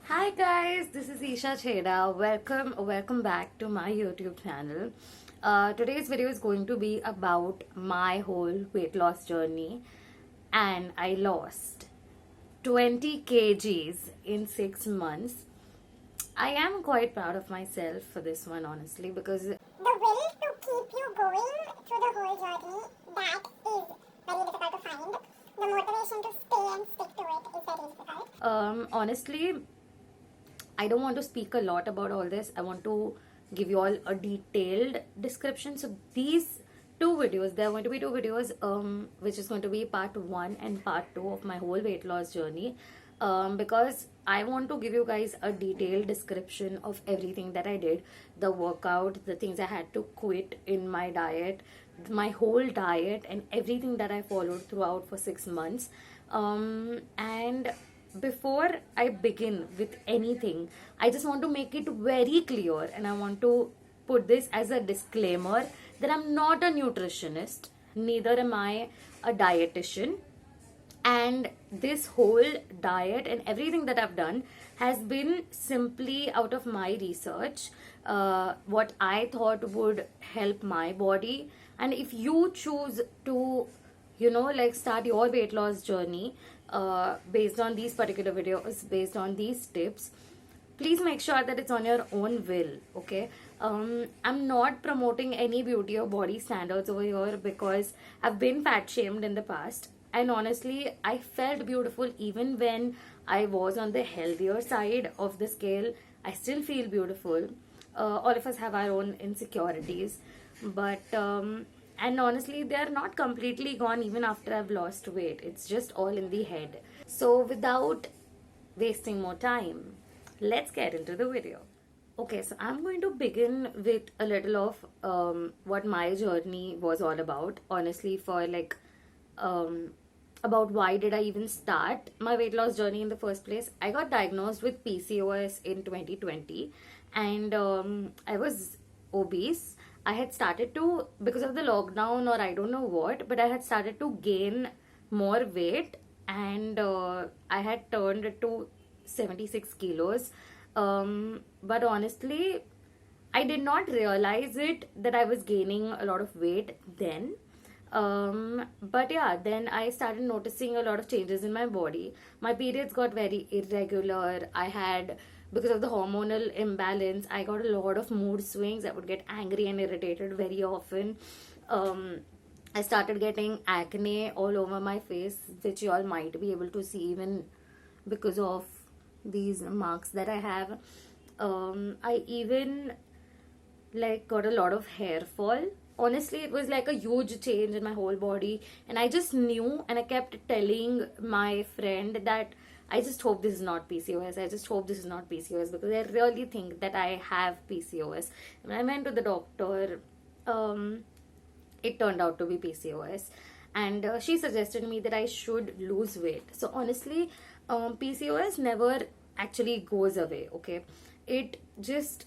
Hi guys, this is Isha Chheda. Welcome back to my YouTube channel. Today's video is going to be about my whole weight loss journey, and I lost 20 kgs in 6 months. I am quite proud of myself for this one, honestly, because The will to keep you going through the whole journey, that is very difficult to find. The motivation to stay and stick to it is very difficult. honestly, I don't want to speak a lot about all this. I want to give you all a detailed description. So these two videos, there are going to be two videos, which is going to be part 1 and part 2 of my whole weight loss journey. Because I want to give you guys a detailed description of everything that I did, the workout, the things I had to quit in my diet, my whole diet, and everything that I followed throughout for 6 months. And before I begin with anything, I just want to make it very clear, and I want to put this as a disclaimer that I'm not a nutritionist, neither am I a dietitian, and this whole diet and everything that I've done has been simply out of my research, what I thought would help my body. And if you choose to like start your weight loss journey based on these particular videos, based on these tips, please make sure that it's on your own will. Okay, I'm not promoting any beauty or body standards over here, because I've been fat shamed in the past, and honestly I felt beautiful even when I was on the healthier side of the scale. I still feel beautiful. All of us have our own insecurities, but and honestly they are not completely gone even after I've lost weight. It's just all in the head. So without wasting more time, let's get into the video. Okay, so I'm going to begin with a little of what my journey was all about, honestly, for like about why did I even start my weight loss journey in the first place. I got diagnosed with PCOS in 2020, and I was obese. I had started to, because of the lockdown or I don't know what, but I had started to gain more weight, and I had turned it to 76 kilos. But honestly, I did not realize it that I was gaining a lot of weight then. But yeah, then I started noticing a lot of changes in my body. My periods got very irregular. I had, because of the hormonal imbalance, I got a lot of mood swings. I would get angry and irritated very often. I started getting acne all over my face, which you all might be able to see even because of these marks that I have. I even like got a lot of hair fall. Honestly, it was like a huge change in my whole body, and I just knew, and I kept telling my friend that I just hope this is not PCOS. I just hope this is not PCOS, because I really think that I have PCOS. When I went to the doctor, it turned out to be PCOS, and she suggested me that I should lose weight. So honestly, PCOS never actually goes away. Okay, it just,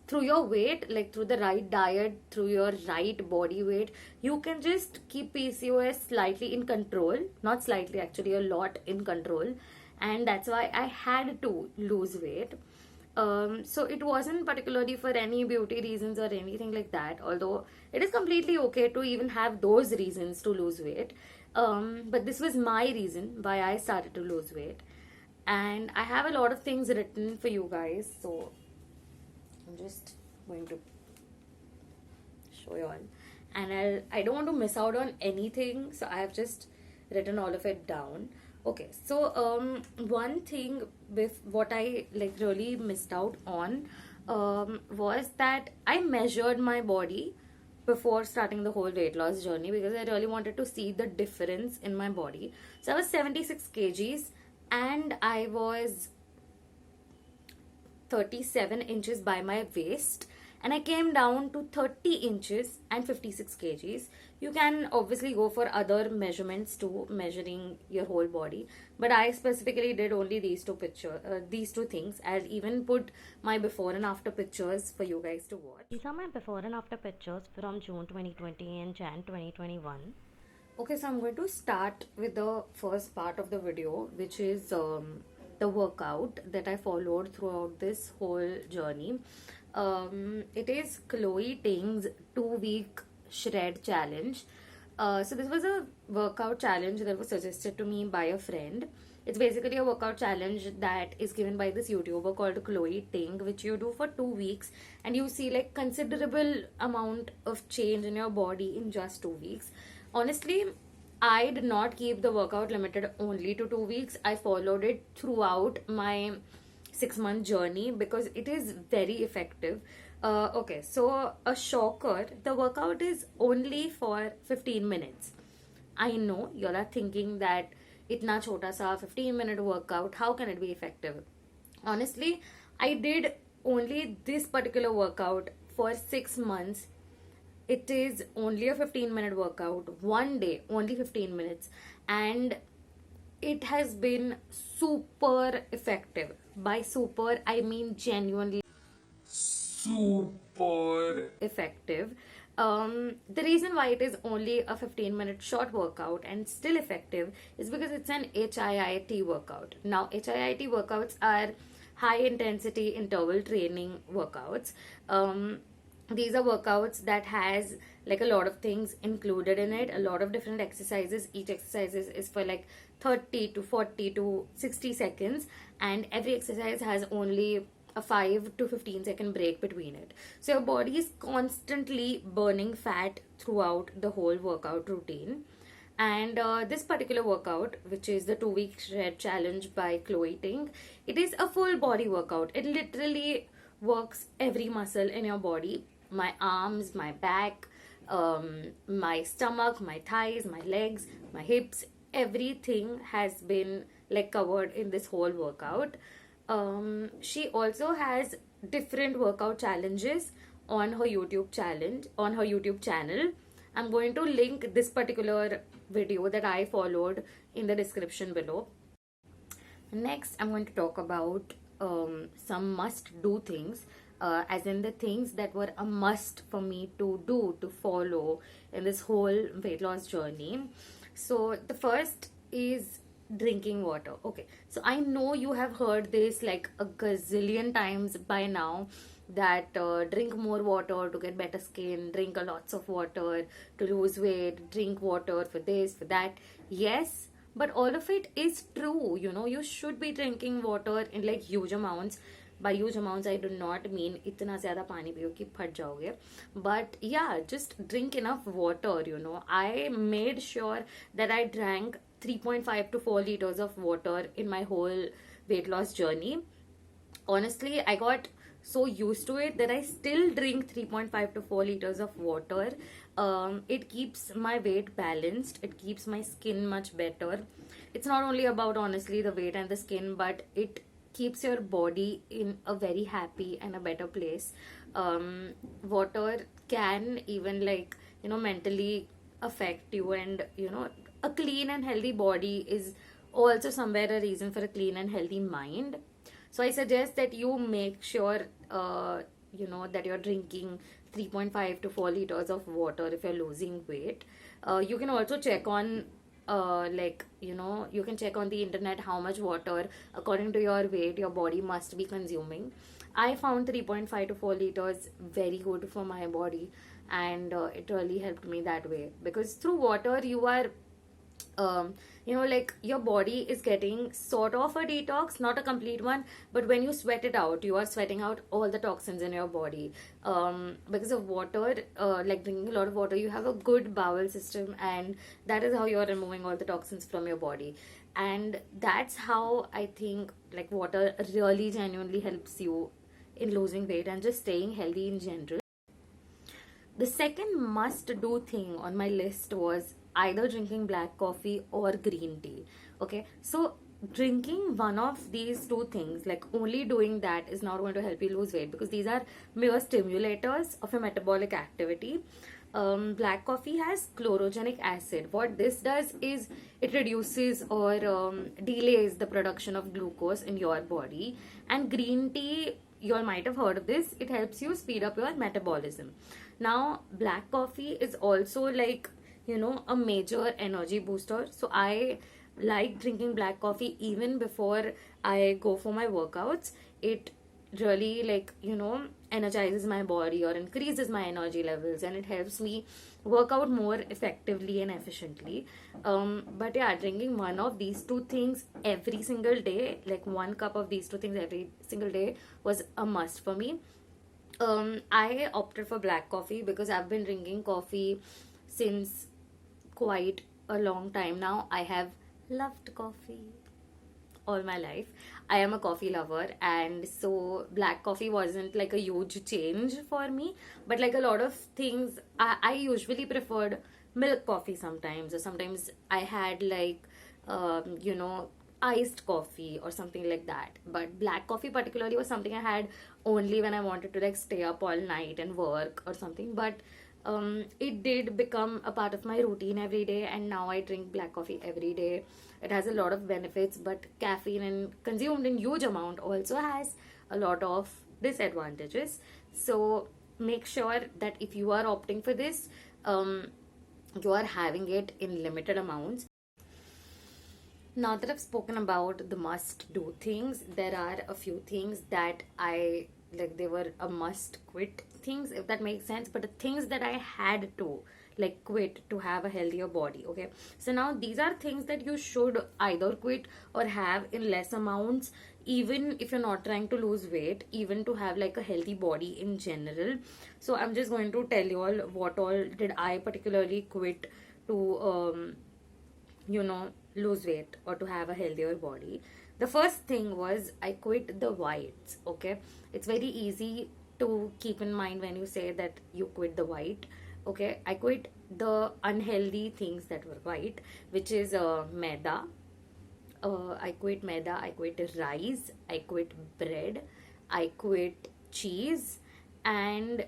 through your weight, like through the right diet, through your right body weight, you can just keep PCOS slightly in control. Not slightly, actually a lot in control. And that's why I had to lose weight. So it wasn't particularly for any beauty reasons or anything like that, although it is completely okay to even have those reasons to lose weight. But this was my reason why I started to lose weight. And I have a lot of things written for you guys, so I'm just going to show you all. And I don't want to miss out on anything, so I have just written all of it down. Okay, so one thing with what I like really missed out on was that I measured my body before starting the whole weight loss journey, because I really wanted to see the difference in my body. So I was 76 kgs, and I was 37 inches by my waist, and I came down to 30 inches and 56 kgs. You can obviously go for other measurements too, measuring your whole body, but I specifically did only these two things. I'll even put my before and after pictures for you guys to watch. These are my before and after pictures from June 2020 and Jan 2021. Okay, so I'm going to start with the first part of the video, which is the workout that I followed throughout this whole journey. It is Chloe Ting's 2 week shred challenge. So this was a workout challenge that was suggested to me by a friend. It's basically a workout challenge that is given by this YouTuber called Chloe Ting, which you do for 2 weeks, and you see like considerable amount of change in your body in just 2 weeks. Honestly, I did not keep the workout limited only to 2 weeks. I followed it throughout my 6 month journey because it is very effective. Okay, so a shocker, the workout is only for 15 minutes. I know you all are thinking that itna chota sa 15-minute workout, how can it be effective? Honestly, I did only this particular workout for 6 months. It is only a 15-minute workout, one day, only 15 minutes, and it has been super effective. By super, I mean genuinely super effective. The reason why it is only a 15-minute short workout and still effective is because it's an HIIT workout. Now, HIIT workouts are high intensity interval training workouts. These are workouts that has like a lot of things included in it, a lot of different exercises. Each exercise is for like 30 to 40 to 60 seconds, and every exercise has only a 5 to 15 second break between it. So your body is constantly burning fat throughout the whole workout routine. And this particular workout, which is the 2 week shred challenge by Chloe Ting, it is a full body workout. It literally works every muscle in your body: my arms, my back, my stomach, my thighs, my legs, my hips. Everything has been like covered in this whole workout. She also has different workout challenges on her YouTube channel. I'm going to link this particular video that I followed in the description below. Next, I'm going to talk about some must-do things, as in the things that were a must for me to do, to follow in this whole weight loss journey. So the first is drinking water. Okay, so I know you have heard this like a gazillion times by now, that drink more water to get better skin, drink a lots of water to lose weight, drink water for this, for that. Yes, but all of it is true. You should be drinking water in like huge amounts. By huge amounts, I do not mean itna zyada pani piyo ki phat jaoge, but yeah, just drink enough water. I made sure that I drank 3.5 to 4 liters of water in my whole weight loss journey. Honestly, I got so used to it that I still drink 3.5 to 4 liters of water. It keeps my weight balanced, it keeps my skin much better. It's not only about honestly the weight and the skin, but it keeps your body in a very happy and a better place. Water can even like mentally affect you, and a clean and healthy body is also somewhere a reason for a clean and healthy mind. So I suggest that you make sure that you're drinking 3.5 to 4 liters of water if you're losing weight. You can also check on you can check on the internet how much water according to your weight your body must be consuming. I found 3.5 to 4 liters very good for my body, and it really helped me that way, because through water you are like your body is getting sort of a detox, not a complete one, but when you sweat it out, you are sweating out all the toxins in your body. Because of water, like drinking a lot of water, you have a good bowel system, and that is how you are removing all the toxins from your body. And that's how I think like water really genuinely helps you in losing weight and just staying healthy in general. The second must do thing on my list was either drinking black coffee or green tea. Okay, so drinking one of these two things, like only doing that, is not going to help you lose weight, because these are mere stimulators of your metabolic activity. Black coffee has chlorogenic acid. What this does is it reduces or delays the production of glucose in your body. And green tea, you all might have heard of this, it helps you speed up your metabolism. Now, black coffee is also like a major energy booster. So I like drinking black coffee even before I go for my workouts. It really, like, energizes my body or increases my energy levels, and it helps me work out more effectively and efficiently. But yeah, drinking one of these two things every single day, like 1 cup of these two things every single day, was a must for me. I opted for black coffee because I've been drinking coffee since quite a long time now. I have loved coffee all my life. I am a coffee lover, and so black coffee wasn't like a huge change for me. But like a lot of things, I usually preferred milk coffee sometimes, or sometimes I had like, iced coffee or something like that. But black coffee, particularly, was something I had only when I wanted to like stay up all night and work or something. But it did become a part of my routine every day, and now I drink black coffee every day. It has a lot of benefits, but caffeine and consumed in huge amount also has a lot of disadvantages. So make sure that if you are opting for this, you are having it in limited amounts. Now that I've spoken about the must do things, there are a few things that I like, they were a must quit things, if that makes sense. But the things that I had to like quit to have a healthier body. Okay, so now these are things that you should either quit or have in less amounts, even if you're not trying to lose weight, even to have like a healthy body in general. So I'm just going to tell you all what all did I particularly quit to lose weight or to have a healthier body. The first thing was I quit the whites. Okay, it's very easy to keep in mind when you say that you quit the white. Okay, I quit the unhealthy things that were white, which is maida. I quit maida, I quit rice, I quit bread, I quit cheese, and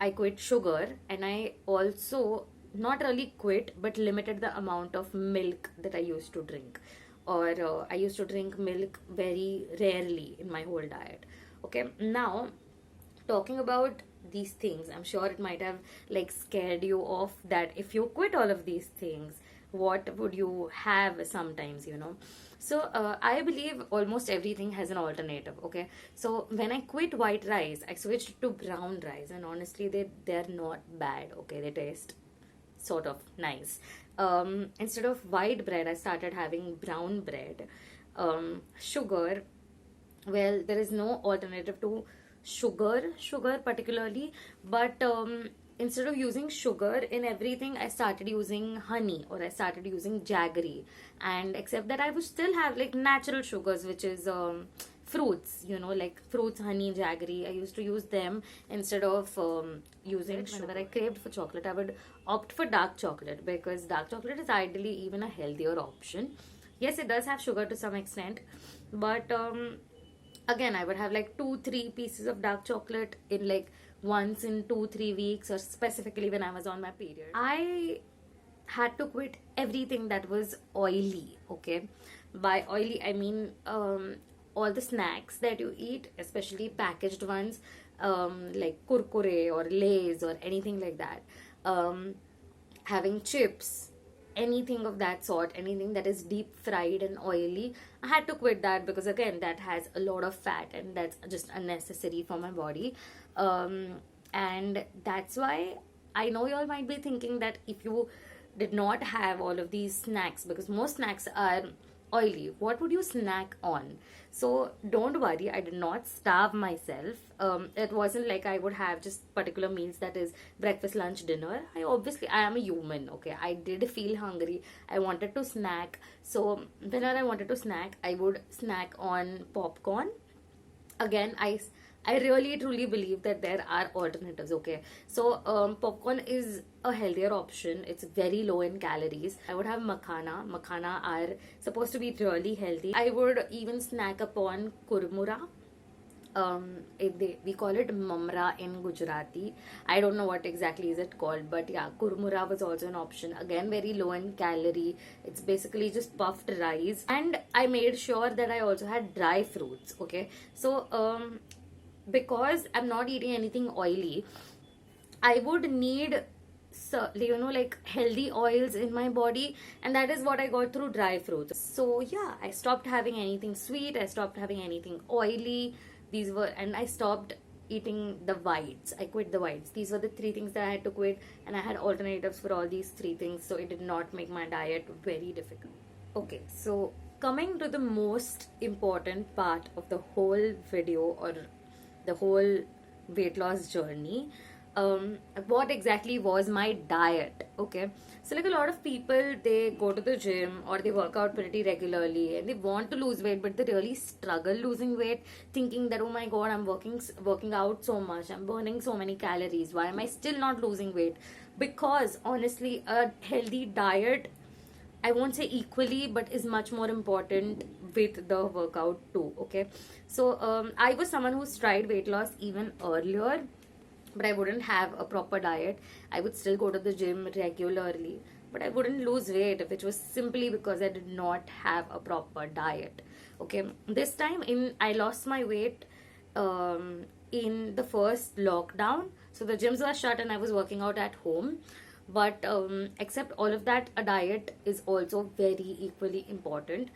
I quit sugar. And I also not really quit but limited the amount of milk that I used to drink. Or I used to drink milk very rarely in my whole diet. Okay, now talking about these things, I'm sure it might have like scared you off that if you quit all of these things, what would you have sometimes. So I believe almost everything has an alternative. Okay, so when I quit white rice, I switched to brown rice, and honestly they're not bad. Okay, they taste sort of nice. Instead of white bread, I started having brown bread. Sugar, well, there is no alternative to sugar particularly, but instead of using sugar in everything, I started using honey, or I started using jaggery. And except that I would still have like natural sugars, which is fruits, like fruits, honey, jaggery. I used to use them instead of using sugar. Whenever I craved for chocolate, I would opt for dark chocolate, because dark chocolate is ideally even a healthier option. Yes, it does have sugar to some extent, but again, I would have like 2-3 pieces of dark chocolate in like once in 2-3 weeks, or specifically when I was on my period. I had to quit everything that was oily. Okay, by oily I mean all the snacks that you eat, especially packaged ones, like kurkure or lays or anything like that. Having chips, anything of that sort, anything that is deep fried and oily, I had to quit that, because again, that has a lot of fat and that's just unnecessary for my body. And that's why I know you all might be thinking that if you did not have all of these snacks, because most snacks are oily, what would you snack on? So don't worry, I did not starve myself. It wasn't like I would have just particular meals, that is breakfast, lunch, dinner. I am a human. Okay, I did feel hungry, I wanted to snack. So whenever I wanted to snack, I would snack on popcorn. Again, I really truly believe that there are alternatives. Okay, so popcorn is a healthier option. It's very low in calories. I would have makhana are supposed to be really healthy. I would even snack upon kurmura. We call it mamra in Gujarati. I don't know what exactly is it called, but yeah, kurmura was also an option. Again, very low in calorie. It's basically just puffed rice. And I made sure that I also had dry fruits. Okay, so because I'm not eating anything oily, I would need so, like healthy oils in my body, and that is what I got through dry fruits. So yeah, I stopped having anything sweet, I stopped having anything oily. These were, and I stopped eating the whites. I quit the whites. These were the three things that I had to quit, and I had alternatives for all these three things, so it did not make my diet very difficult. Okay, so coming to the most important part of the whole video, or the whole weight loss journey, what exactly was my diet? Okay, so like a lot of people, they go to the gym or they work out pretty regularly and they want to lose weight, but they really struggle losing weight, thinking that, oh my god, I'm working out so much, I'm burning so many calories, why am I still not losing weight? Because honestly, a healthy diet, I won't say equally, but is much more important with the workout too. Okay, so I was someone who's tried weight loss even earlier, but I wouldn't have a proper diet. I would still go to the gym regularly, but I wouldn't lose weight, which was simply because I did not have a proper diet. Okay, this time I lost my weight in the first lockdown. So the gyms were shut and I was working out at home. But except all of that, a diet is also very equally important.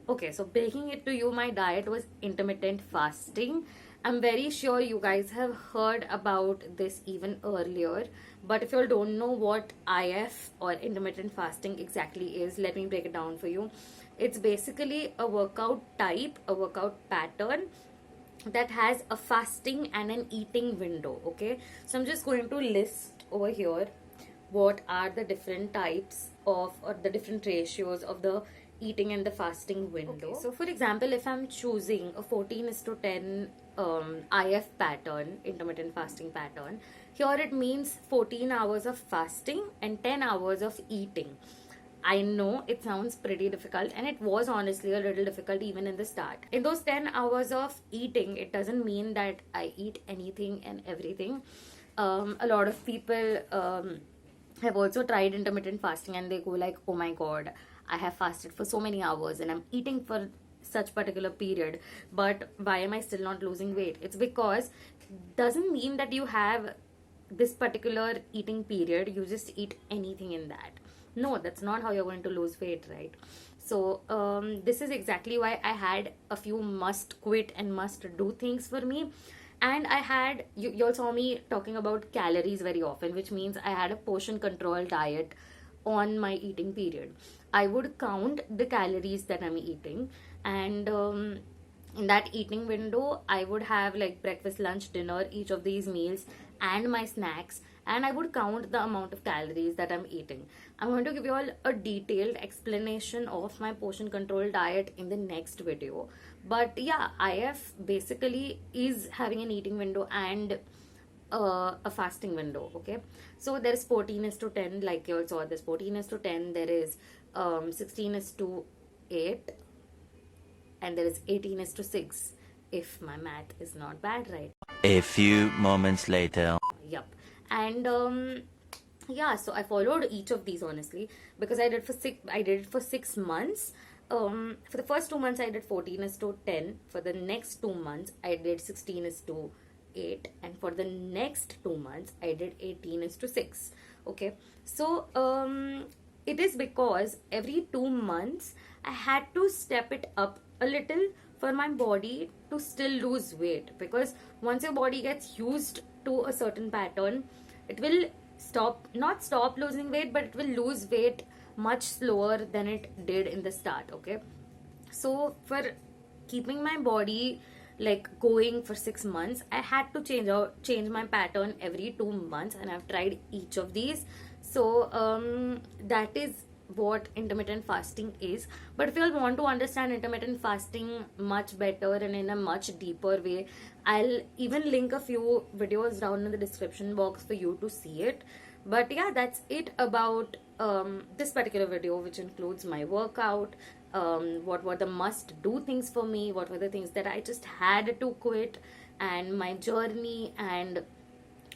Okay, so breaking it to you, my diet was intermittent fasting. I'm very sure you guys have heard about this even earlier, but if you all don't know what IF, or intermittent fasting, exactly is, let me break it down for you. It's basically a workout type, a workout pattern that has a fasting and an eating window. Okay, so I'm just going to list over here what are the different types of, or the different ratios of the eating and the fasting window. Okay, so for example, if I'm choosing a 14:10 IF pattern, intermittent fasting pattern, here it means 14 hours of fasting and 10 hours of eating. I know it sounds pretty difficult, and it was honestly a little difficult even in the start. In those 10 hours of eating, it doesn't mean that I eat anything and everything. A lot of people have also tried intermittent fasting and they go like, oh my god, I have fasted for so many hours and I'm eating for such particular period, but why am I still not losing weight? It's because doesn't mean that you have this particular eating period, you just eat anything in that. No, that's not how you're going to lose weight, right? So this is exactly why I had a few must quit and must do things for me. And I had, you all saw me talking about calories very often, which means I had a portion control diet on my eating period. I would count the calories that I'm eating, and in that eating window, I would have like breakfast, lunch, dinner, each of these meals, and my snacks, and I would count the amount of calories that I'm eating. I'm going to give you all a detailed explanation of my portion control diet in the next video. But yeah, IF basically is having an eating window and a fasting window. Okay, so there is 14:10, like you all saw this 14:10, there is 16:8, and there is 18:6, if my math is not bad, right? A few moments later. Yep. And yeah, so I followed each of these honestly, because I did it for 6 months. For the first 2 months I did 14:10. For the next 2 months I did 16:8, and for the next 2 months I did 18:6. Okay, so it is because every 2 months I had to step it up a little for my body to still lose weight, because once your body gets used to a certain pattern, it will not stop losing weight, but it will lose weight much slower than it did in the start. Okay, so for keeping my body like going for 6 months, I had to change my pattern every 2 months, and I've tried each of these. So that is what intermittent fasting is. But if you all want to understand intermittent fasting much better and in a much deeper way, I'll even link a few videos down in the description box for you to see it. But yeah, that's it about this particular video, which includes my workout, what were the must do things for me, what were the things that I just had to quit, and my journey, and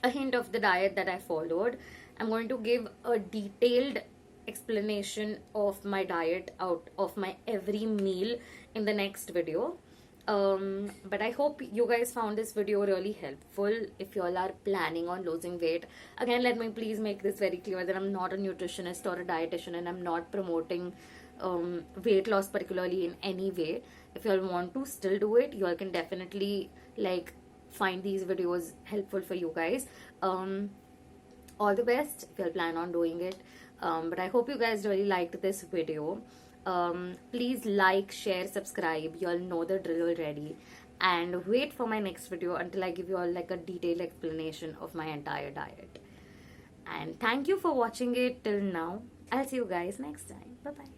a hint of the diet that I followed. I'm going to give a detailed explanation of my diet out of my every meal in the next video. But I hope you guys found this video really helpful. If you all are planning on losing weight, again, let me please make this very clear that I'm not a nutritionist or a dietitian, and I'm not promoting weight loss particularly in any way. If you all want to still do it, you all can definitely like find these videos helpful for you guys. All the best if you all plan on doing it. But I hope you guys really liked this video. Please like, share, subscribe. You all know the drill already. And wait for my next video until I give you all like a detailed explanation of my entire diet. And thank you for watching it till now. I'll see you guys next time. Bye bye.